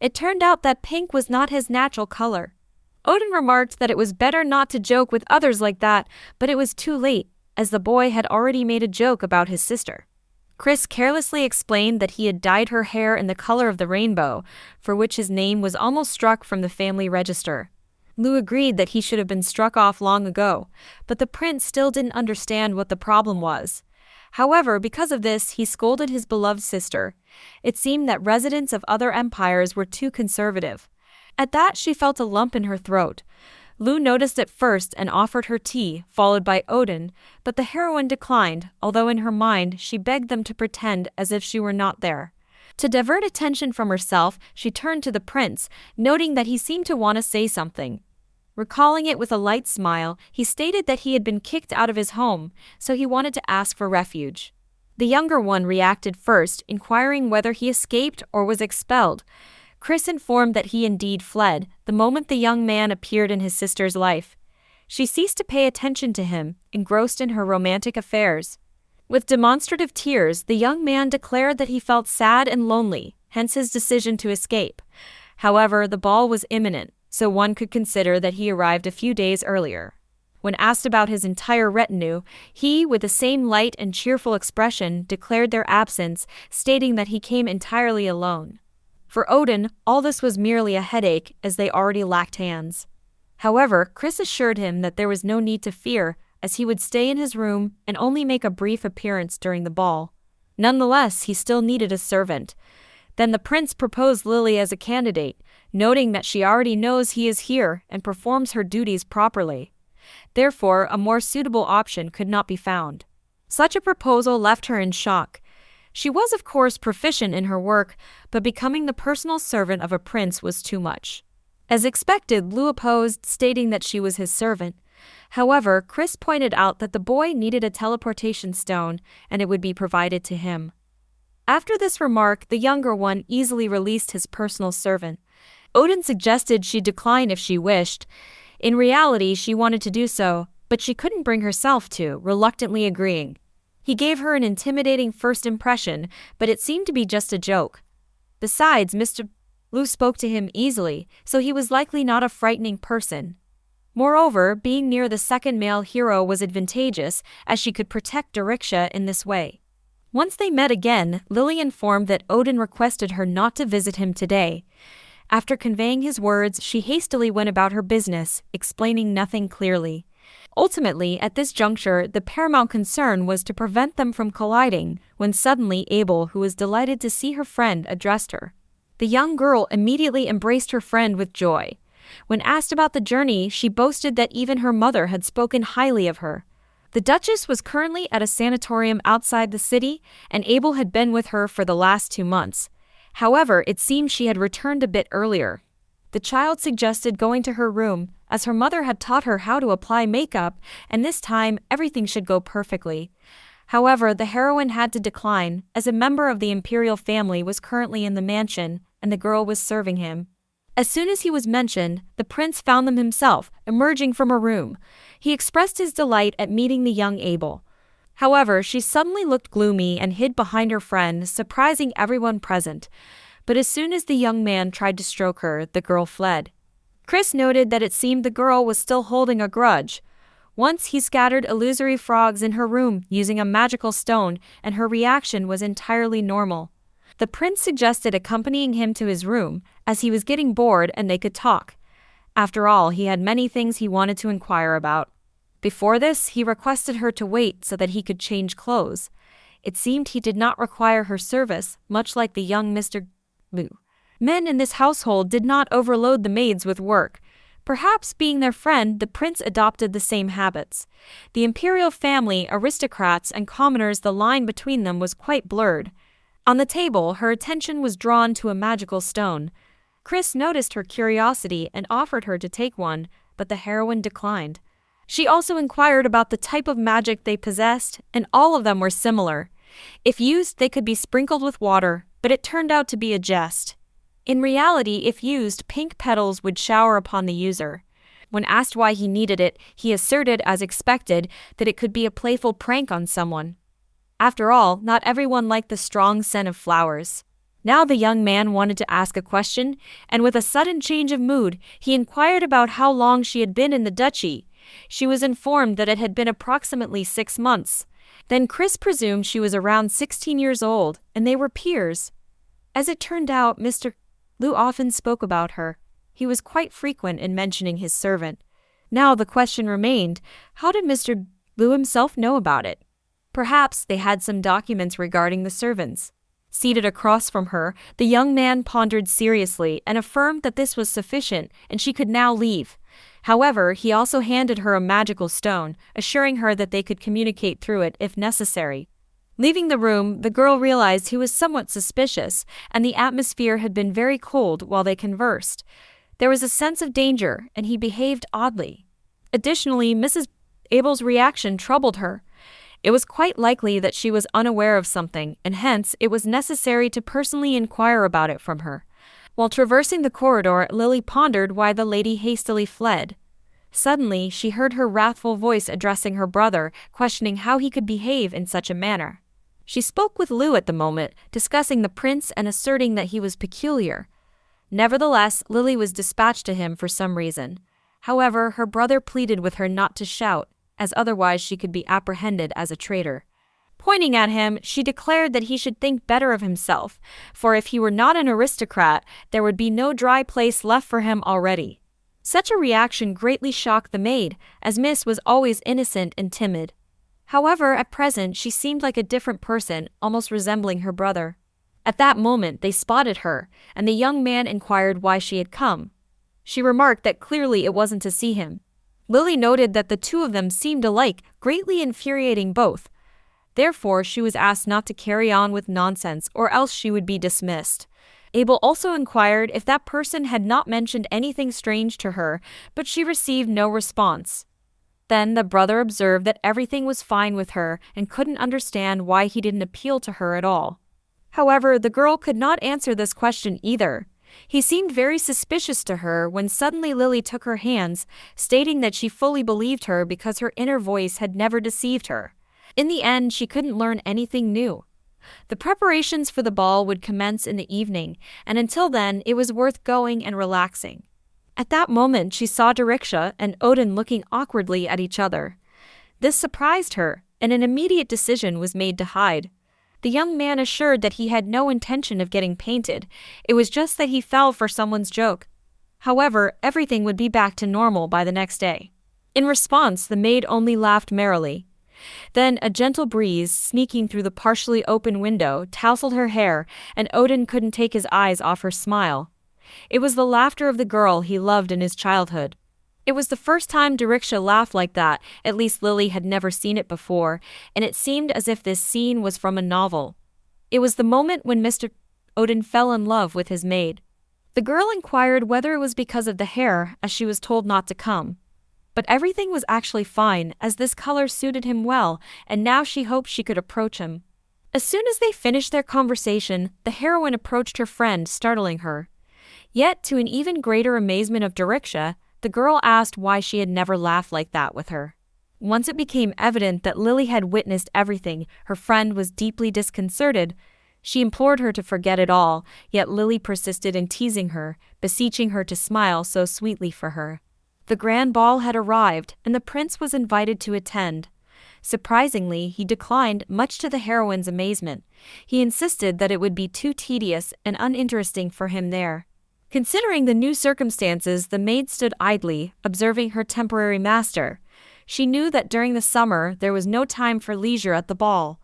It turned out that pink was not his natural color. Odin remarked that it was better not to joke with others like that, but it was too late, as the boy had already made a joke about his sister. Chris carelessly explained that he had dyed her hair in the color of the rainbow, for which his name was almost struck from the family register. Lou agreed that he should have been struck off long ago, but the prince still didn't understand what the problem was. However, because of this, he scolded his beloved sister. It seemed that residents of other empires were too conservative. At that, she felt a lump in her throat. Lou noticed it first and offered her tea, followed by Odin, but the heroine declined, although in her mind she begged them to pretend as if she were not there. To divert attention from herself, she turned to the prince, noting that he seemed to want to say something. Recalling it with a light smile, he stated that he had been kicked out of his home, so he wanted to ask for refuge. The younger one reacted first, inquiring whether he escaped or was expelled. Chris informed that he indeed fled, the moment the young man appeared in his sister's life. She ceased to pay attention to him, engrossed in her romantic affairs. With demonstrative tears, the young man declared that he felt sad and lonely, hence his decision to escape. However, the ball was imminent, so one could consider that he arrived a few days earlier. When asked about his entire retinue, he, with the same light and cheerful expression, declared their absence, stating that he came entirely alone. For Odin, all this was merely a headache, as they already lacked hands. However, Chris assured him that there was no need to fear, as he would stay in his room and only make a brief appearance during the ball. Nonetheless, he still needed a servant. Then the prince proposed Lily as a candidate, noting that she already knows he is here and performs her duties properly. Therefore, a more suitable option could not be found. Such a proposal left her in shock. She was of course proficient in her work, but becoming the personal servant of a prince was too much. As expected, Lou opposed, stating that she was his servant. However, Chris pointed out that the boy needed a teleportation stone, and it would be provided to him. After this remark, the younger one easily released his personal servant. Odin suggested she decline if she wished. In reality, she wanted to do so, but she couldn't bring herself to, reluctantly agreeing. He gave her an intimidating first impression, but it seemed to be just a joke. Besides, Mr. Lou spoke to him easily, so he was likely not a frightening person. Moreover, being near the second male hero was advantageous, as she could protect Doriksha in this way. Once they met again, Lily informed that Odin requested her not to visit him today. After conveying his words, she hastily went about her business, explaining nothing clearly. Ultimately, at this juncture, the paramount concern was to prevent them from colliding, when suddenly Abel, who was delighted to see her friend, addressed her. The young girl immediately embraced her friend with joy. When asked about the journey, she boasted that even her mother had spoken highly of her. The Duchess was currently at a sanatorium outside the city, and Abel had been with her for the last 2 months. However, it seemed she had returned a bit earlier. The child suggested going to her room, as her mother had taught her how to apply makeup, and this time everything should go perfectly. However, the heroine had to decline, as a member of the imperial family was currently in the mansion, and the girl was serving him. As soon as he was mentioned, the prince found them himself, emerging from a room. He expressed his delight at meeting the young Abel. However, she suddenly looked gloomy and hid behind her friend, surprising everyone present. But as soon as the young man tried to stroke her, the girl fled. Chris noted that it seemed the girl was still holding a grudge. Once he scattered illusory frogs in her room using a magical stone, and her reaction was entirely normal. The prince suggested accompanying him to his room, as he was getting bored and they could talk. After all, he had many things he wanted to inquire about. Before this, he requested her to wait so that he could change clothes. It seemed he did not require her service, much like the young Mr. Lou. Men in this household did not overload the maids with work. Perhaps being their friend, the prince adopted the same habits. The imperial family, aristocrats, and commoners, the line between them was quite blurred. On the table, her attention was drawn to a magical stone. Chris noticed her curiosity and offered her to take one, but the heroine declined. She also inquired about the type of magic they possessed, and all of them were similar. If used, they could be sprinkled with water, but it turned out to be a jest. In reality, if used, pink petals would shower upon the user. When asked why he needed it, he asserted, as expected, that it could be a playful prank on someone. After all, not everyone liked the strong scent of flowers. Now the young man wanted to ask a question, and with a sudden change of mood, he inquired about how long she had been in the duchy. She was informed that it had been approximately 6 months. Then Chris presumed she was around 16 years old, and they were peers. As it turned out, Mr. Lou often spoke about her. He was quite frequent in mentioning his servant. Now the question remained, how did Mr. Lou himself know about it? Perhaps they had some documents regarding the servants. Seated across from her, the young man pondered seriously and affirmed that this was sufficient and she could now leave. However, he also handed her a magical stone, assuring her that they could communicate through it if necessary. Leaving the room, the girl realized he was somewhat suspicious, and the atmosphere had been very cold while they conversed. There was a sense of danger, and he behaved oddly. Additionally, Mrs. Abel's reaction troubled her. It was quite likely that she was unaware of something, and hence it was necessary to personally inquire about it from her. While traversing the corridor, Lily pondered why the lady hastily fled. Suddenly, she heard her wrathful voice addressing her brother, questioning how he could behave in such a manner. She spoke with Lou at the moment, discussing the prince and asserting that he was peculiar. Nevertheless, Lily was dispatched to him for some reason. However, her brother pleaded with her not to shout, as otherwise she could be apprehended as a traitor. Pointing at him, she declared that he should think better of himself, for if he were not an aristocrat, there would be no dry place left for him already. Such a reaction greatly shocked the maid, as Miss was always innocent and timid. However, at present she seemed like a different person, almost resembling her brother. At that moment they spotted her, and the young man inquired why she had come. She remarked that clearly it wasn't to see him. Lily noted that the two of them seemed alike, greatly infuriating both. Therefore, she was asked not to carry on with nonsense or else she would be dismissed. Abel also inquired if that person had not mentioned anything strange to her, but she received no response. Then the brother observed that everything was fine with her and couldn't understand why he didn't appeal to her at all. However, the girl could not answer this question either. He seemed very suspicious to her when suddenly Lily took her hands, stating that she fully believed her because her inner voice had never deceived her. In the end, she couldn't learn anything new. The preparations for the ball would commence in the evening, and until then it was worth going and relaxing. At that moment she saw Deriksha and Odin looking awkwardly at each other. This surprised her, and an immediate decision was made to hide. The young man assured that he had no intention of getting painted, it was just that he fell for someone's joke. However, everything would be back to normal by the next day. In response, the maid only laughed merrily. Then a gentle breeze, sneaking through the partially open window, tousled her hair, and Odin couldn't take his eyes off her smile. It was the laughter of the girl he loved in his childhood. It was the first time Deriksha laughed like that, at least Lily had never seen it before, and it seemed as if this scene was from a novel. It was the moment when Mr. Odin fell in love with his maid. The girl inquired whether it was because of the hair, as she was told not to come. But everything was actually fine, as this color suited him well, and now she hoped she could approach him. As soon as they finished their conversation, the heroine approached her friend, startling her. Yet, to an even greater amazement of Deriksha, the girl asked why she had never laughed like that with her. Once it became evident that Lily had witnessed everything, her friend was deeply disconcerted. She implored her to forget it all, yet Lily persisted in teasing her, beseeching her to smile so sweetly for her. The grand ball had arrived, and the prince was invited to attend. Surprisingly, he declined, much to the heroine's amazement. He insisted that it would be too tedious and uninteresting for him there. Considering the new circumstances, the maid stood idly, observing her temporary master. She knew that during the summer there was no time for leisure at the ball.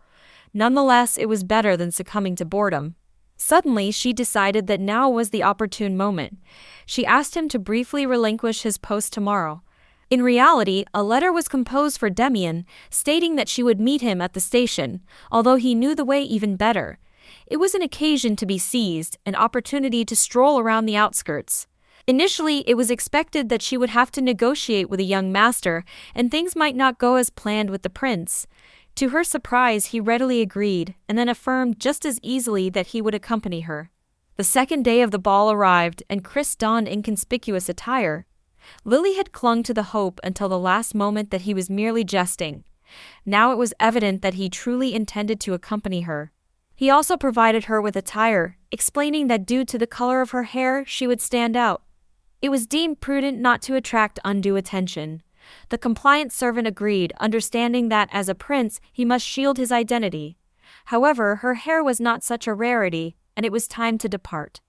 Nonetheless, it was better than succumbing to boredom. Suddenly, she decided that now was the opportune moment. She asked him to briefly relinquish his post tomorrow. In reality, a letter was composed for Demian, stating that she would meet him at the station, although he knew the way even better. It was an occasion to be seized, an opportunity to stroll around the outskirts. Initially, it was expected that she would have to negotiate with a young master, and things might not go as planned with the prince. To her surprise, he readily agreed, and then affirmed just as easily that he would accompany her. The second day of the ball arrived, and Chris donned inconspicuous attire. Lily had clung to the hope until the last moment that he was merely jesting. Now it was evident that he truly intended to accompany her. He also provided her with attire, explaining that due to the color of her hair, she would stand out. It was deemed prudent not to attract undue attention. The compliant servant agreed, understanding that as a prince, he must shield his identity. However, her hair was not such a rarity, and it was time to depart.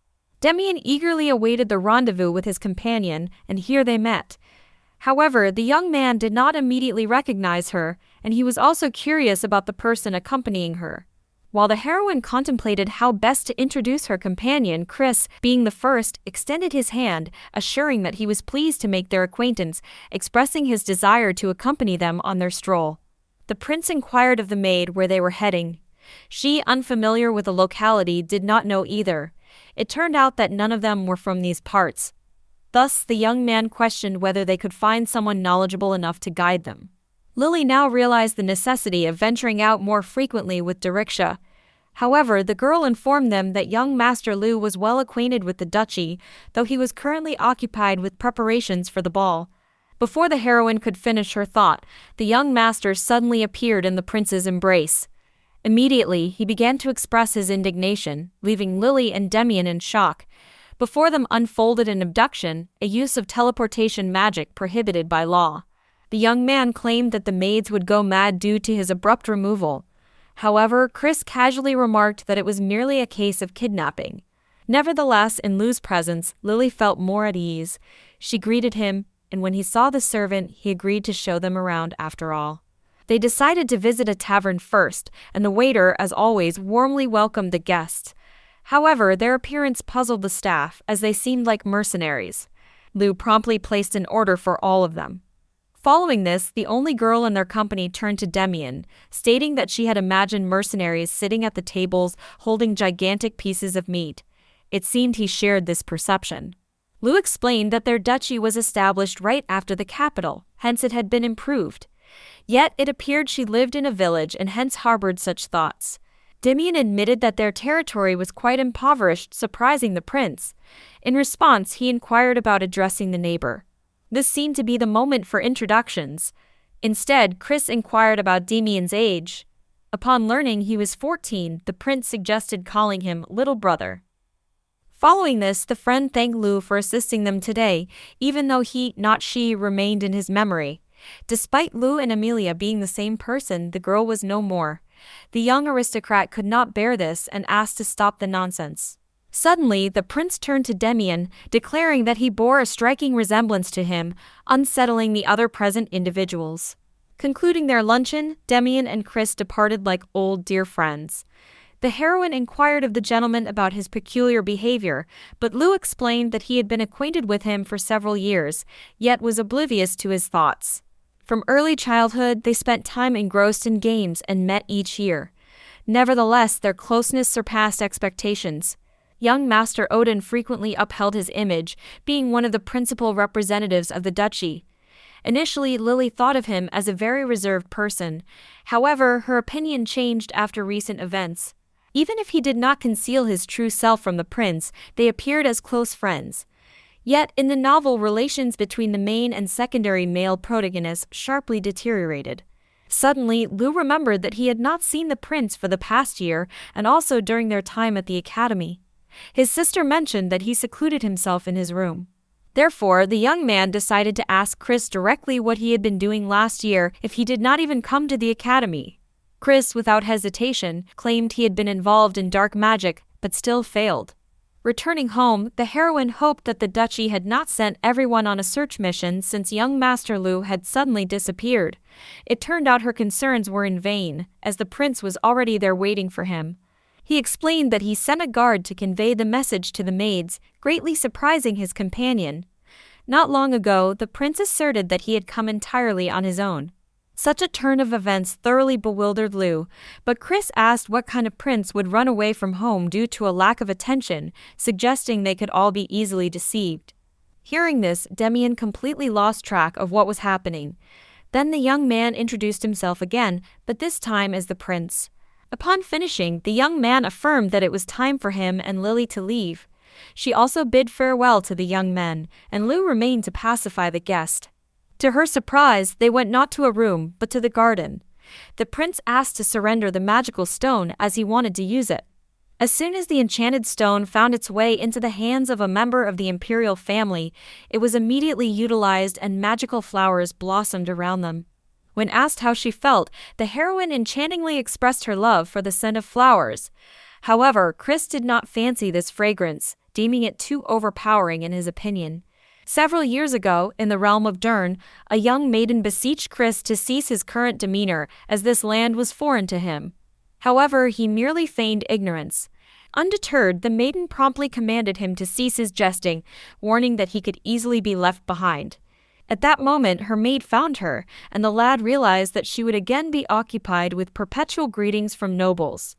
Demian eagerly awaited the rendezvous with his companion, and here they met. However, the young man did not immediately recognize her, and he was also curious about the person accompanying her. While the heroine contemplated how best to introduce her companion, Chris, being the first, extended his hand, assuring that he was pleased to make their acquaintance, expressing his desire to accompany them on their stroll. The prince inquired of the maid where they were heading. She, unfamiliar with the locality, did not know either. It turned out that none of them were from these parts. Thus, the young man questioned whether they could find someone knowledgeable enough to guide them. Lily now realized the necessity of venturing out more frequently with Deriksha. However, the girl informed them that young Master Lu was well acquainted with the duchy, though he was currently occupied with preparations for the ball. Before the heroine could finish her thought, the young master suddenly appeared in the prince's embrace. Immediately, he began to express his indignation, leaving Lily and Demian in shock. Before them unfolded an abduction, a use of teleportation magic prohibited by law. The young man claimed that the maids would go mad due to his abrupt removal. However, Chris casually remarked that it was merely a case of kidnapping. Nevertheless, in Lou's presence, Lily felt more at ease. She greeted him, and when he saw the servant, he agreed to show them around after all. They decided to visit a tavern first, and the waiter, as always, warmly welcomed the guests. However, their appearance puzzled the staff, as they seemed like mercenaries. Lou promptly placed an order for all of them. Following this, the only girl in their company turned to Demian, stating that she had imagined mercenaries sitting at the tables holding gigantic pieces of meat. It seemed he shared this perception. Lou explained that their duchy was established right after the capital, hence it had been improved. Yet it appeared she lived in a village and hence harbored such thoughts. Demian admitted that their territory was quite impoverished, surprising the prince. In response, he inquired about addressing the neighbor. This seemed to be the moment for introductions. Instead, Chris inquired about Demian's age. Upon learning he was 14, the prince suggested calling him little brother. Following this, the friend thanked Lou for assisting them today, even though he, not she, remained in his memory. Despite Lou and Amelia being the same person, the girl was no more. The young aristocrat could not bear this and asked to stop the nonsense. Suddenly, the prince turned to Demian, declaring that he bore a striking resemblance to him, unsettling the other present individuals. Concluding their luncheon, Demian and Chris departed like old dear friends. The heroine inquired of the gentleman about his peculiar behavior, but Lou explained that he had been acquainted with him for several years, yet was oblivious to his thoughts. From early childhood, they spent time engrossed in games and met each year. Nevertheless, their closeness surpassed expectations. Young Master Odin frequently upheld his image, being one of the principal representatives of the duchy. Initially, Lily thought of him as a very reserved person. However, her opinion changed after recent events. Even if he did not conceal his true self from the prince, they appeared as close friends. Yet, in the novel, relations between the main and secondary male protagonists sharply deteriorated. Suddenly, Lou remembered that he had not seen the prince for the past year, and also during their time at the academy. His sister mentioned that he secluded himself in his room. Therefore, the young man decided to ask Chris directly what he had been doing last year if he did not even come to the academy. Chris, without hesitation, claimed he had been involved in dark magic, but still failed. Returning home, the heroine hoped that the duchy had not sent everyone on a search mission since young Master Lou had suddenly disappeared. It turned out her concerns were in vain, as the prince was already there waiting for him. He explained that he sent a guard to convey the message to the maids, greatly surprising his companion. Not long ago, the prince asserted that he had come entirely on his own. Such a turn of events thoroughly bewildered Lou, but Chris asked what kind of prince would run away from home due to a lack of attention, suggesting they could all be easily deceived. Hearing this, Demian completely lost track of what was happening. Then the young man introduced himself again, but this time as the prince. Upon finishing, the young man affirmed that it was time for him and Lily to leave. She also bid farewell to the young men, and Lou remained to pacify the guest. To her surprise, they went not to a room, but to the garden. The prince asked to surrender the magical stone as he wanted to use it. As soon as the enchanted stone found its way into the hands of a member of the imperial family, it was immediately utilized and magical flowers blossomed around them. When asked how she felt, the heroine enchantingly expressed her love for the scent of flowers. However, Chris did not fancy this fragrance, deeming it too overpowering in his opinion. Several years ago, in the realm of Dern, a young maiden beseeched Chris to cease his current demeanor, as this land was foreign to him. However, he merely feigned ignorance. Undeterred, the maiden promptly commanded him to cease his jesting, warning that he could easily be left behind. At that moment, her maid found her, and the lad realized that she would again be occupied with perpetual greetings from nobles.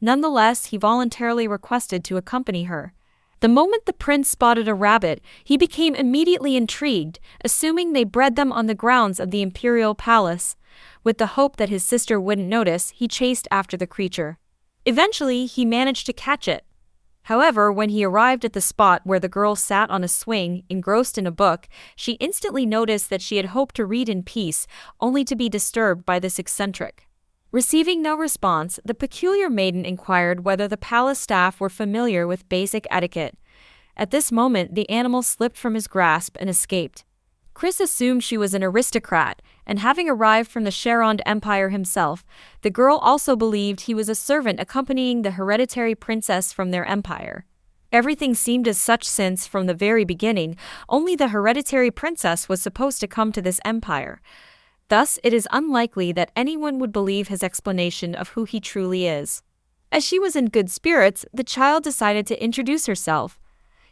Nonetheless, he voluntarily requested to accompany her. The moment the prince spotted a rabbit, he became immediately intrigued, assuming they bred them on the grounds of the imperial palace. With the hope that his sister wouldn't notice, he chased after the creature. Eventually, he managed to catch it. However, when he arrived at the spot where the girl sat on a swing, engrossed in a book, she instantly noticed that she had hoped to read in peace, only to be disturbed by this eccentric. Receiving no response, the peculiar maiden inquired whether the palace staff were familiar with basic etiquette. At this moment, the animal slipped from his grasp and escaped. Chris assumed she was an aristocrat, and having arrived from the Charonde Empire himself, the girl also believed he was a servant accompanying the hereditary princess from their empire. Everything seemed as such since, from the very beginning, only the hereditary princess was supposed to come to this empire. Thus, it is unlikely that anyone would believe his explanation of who he truly is. As she was in good spirits, the child decided to introduce herself.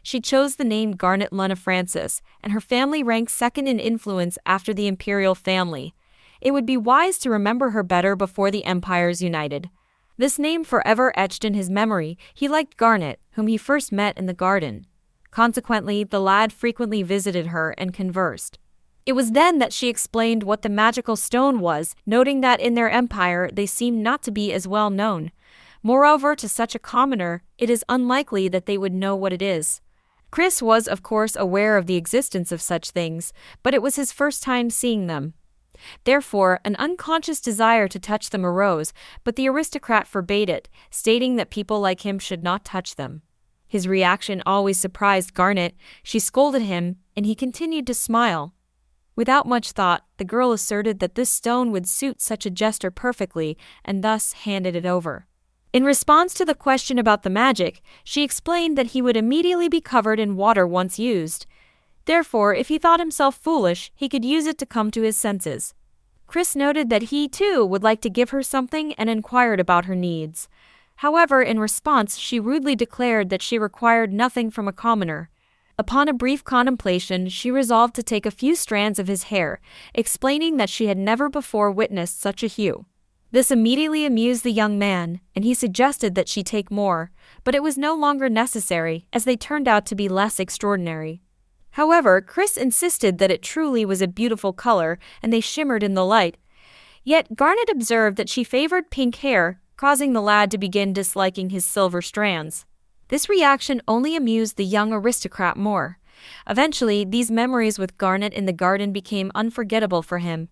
She chose the name Garnet Luna Francis, and her family ranked second in influence after the imperial family. It would be wise to remember her better before the empires united. This name forever etched in his memory. He liked Garnet, whom he first met in the garden. Consequently, the lad frequently visited her and conversed. It was then that she explained what the magical stone was, noting that in their empire they seemed not to be as well known. Moreover, to such a commoner, it is unlikely that they would know what it is. Chris was, of course, aware of the existence of such things, but it was his first time seeing them. Therefore, an unconscious desire to touch them arose, but the aristocrat forbade it, stating that people like him should not touch them. His reaction always surprised Garnet. She scolded him, and he continued to smile. Without much thought, the girl asserted that this stone would suit such a jester perfectly, and thus handed it over. In response to the question about the magic, she explained that he would immediately be covered in water once used. Therefore, if he thought himself foolish, he could use it to come to his senses. Chris noted that he, too, would like to give her something and inquired about her needs. However, in response, she rudely declared that she required nothing from a commoner. Upon a brief contemplation, she resolved to take a few strands of his hair, explaining that she had never before witnessed such a hue. This immediately amused the young man, and he suggested that she take more, but it was no longer necessary, as they turned out to be less extraordinary. However, Chris insisted that it truly was a beautiful color, and they shimmered in the light. Yet Garnet observed that she favored pink hair, causing the lad to begin disliking his silver strands. This reaction only amused the young aristocrat more. Eventually, these memories with Garnet in the garden became unforgettable for him.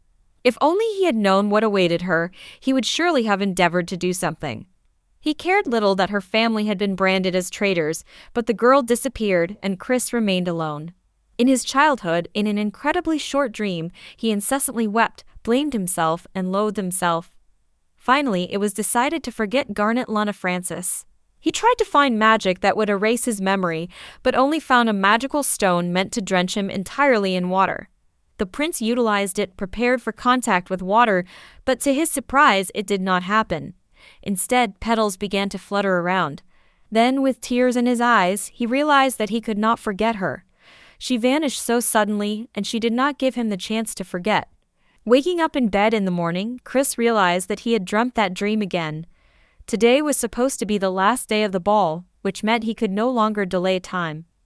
If only he had known what awaited her, he would surely have endeavored to do something. He cared little that her family had been branded as traitors, but the girl disappeared and Chris remained alone. In his childhood, in an incredibly short dream, he incessantly wept, blamed himself, and loathed himself. Finally, it was decided to forget Garnet Luna Francis. He tried to find magic that would erase his memory, but only found a magical stone meant to drench him entirely in water. The prince utilized it, prepared for contact with water, but to his surprise, it did not happen. Instead, petals began to flutter around. Then, with tears in his eyes, he realized that he could not forget her. She vanished so suddenly, and she did not give him the chance to forget. Waking up in bed in the morning, Chris realized that he had dreamt that dream again. Today was supposed to be the last day of the ball, which meant he could no longer delay time.